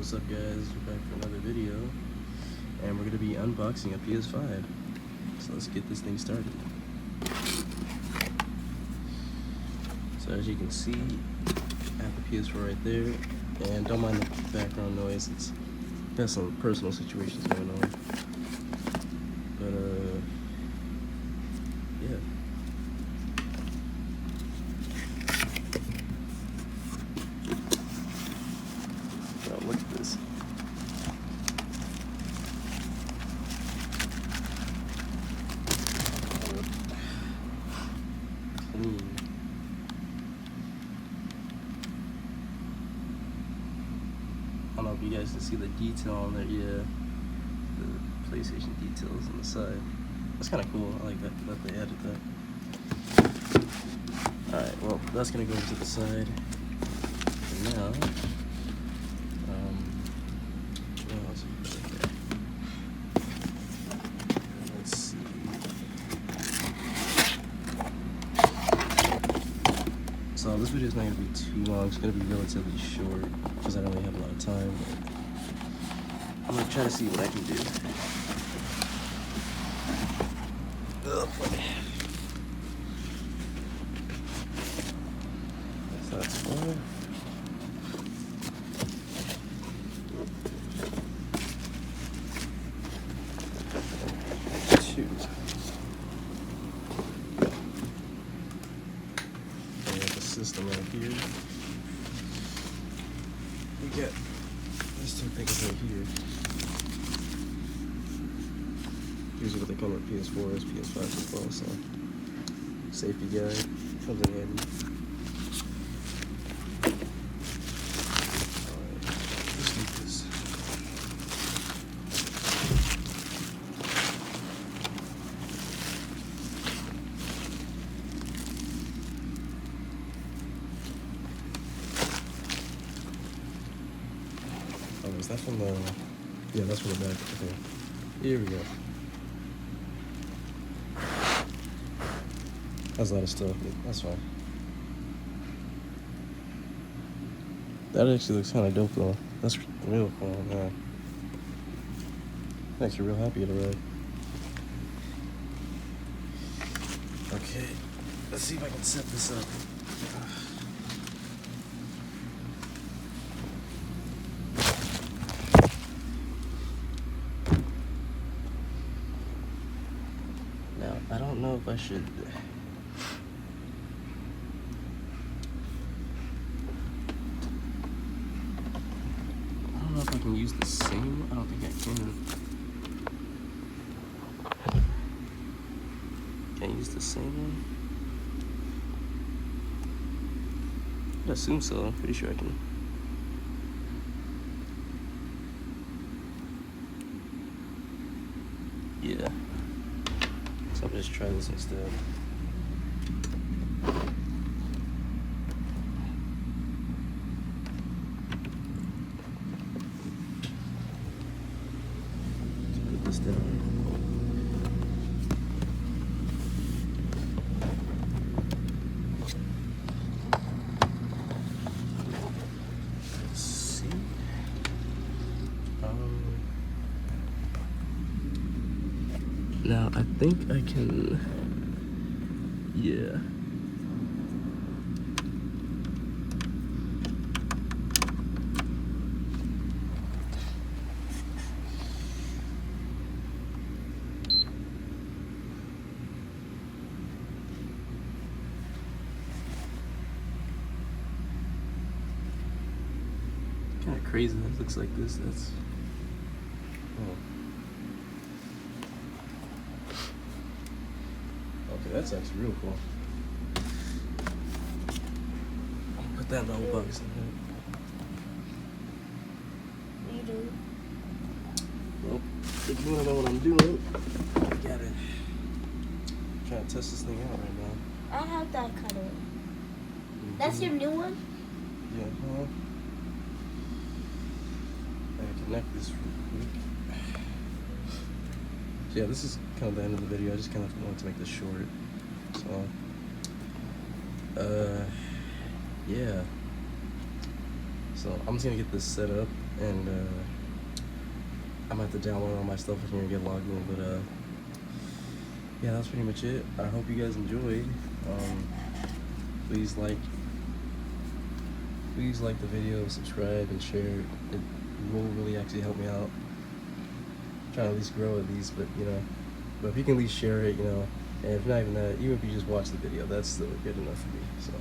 What's up guys, we're back for another video and we're going to be unboxing a PS5. So let's get this thing started. So as you can see, I have the PS4 right there, and don't mind the background noise, it's got some personal situations going on. But yeah. Now look at this. Clean. I don't know if you guys can see the detail on there. Yeah, the PlayStation details on the side. That's kind of cool. I like that they added that. Alright, well, that's gonna go to the side. And now, what else we got there? Let's see. So this video is not gonna be too long. It's gonna be relatively short because I don't really have a lot of time. But I'm gonna try to see what I can do. Oh boy. So that's fine. Two. And we got the system right here. We got this two things right here. Usually what they come with PS4s, PS5s as well, so safety guide comes in handy. Alright, let's do this. Oh, is that from the... Yeah, that's from the back. Okay. Here we go. That's a lot of stuff, but that's fine. That actually looks kind of dope though. That's real cool, man. Makes you real happy to ride. Okay, let's see if I can set this up. Now, I don't know if I should... I don't know if I can use the same. I don't think I can. Can I use the same one? I'd assume so. I'm pretty sure I can. Yeah. So I'll just try this instead. Put this down. Let's see. Now I think I can. Yeah. Kind of crazy that it looks like this. That's. Oh. Okay, that's actually real cool. I'll put that in the whole box. You do. Well, if you want to know what I'm doing, I got it. Trying to test this thing out right now. I have that color. That's your new one? Yeah, huh? I connect this real quick. So yeah, this is kind of the end of the video. I just kind of wanted to make this short. So, yeah. So I'm just gonna get this set up, and I'm gonna have to download all my stuff in here and get logged in. But yeah, that's pretty much it. I hope you guys enjoyed. Please like the video, subscribe, and share. It will really actually help me out. I'm trying to at least grow at least, but but if you can at least share it, and if not even that, even if you just watch the video, that's still good enough for me. So,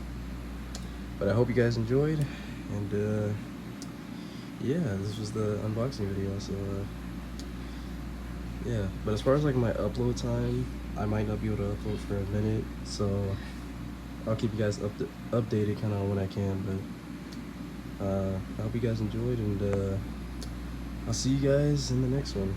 but I hope you guys enjoyed, and yeah, this was the unboxing video. So yeah, but as far as like my upload time, I might not be able to upload for a minute, so I'll keep you guys updated kind of when I can. But I hope you guys enjoyed, and I'll see you guys in the next one.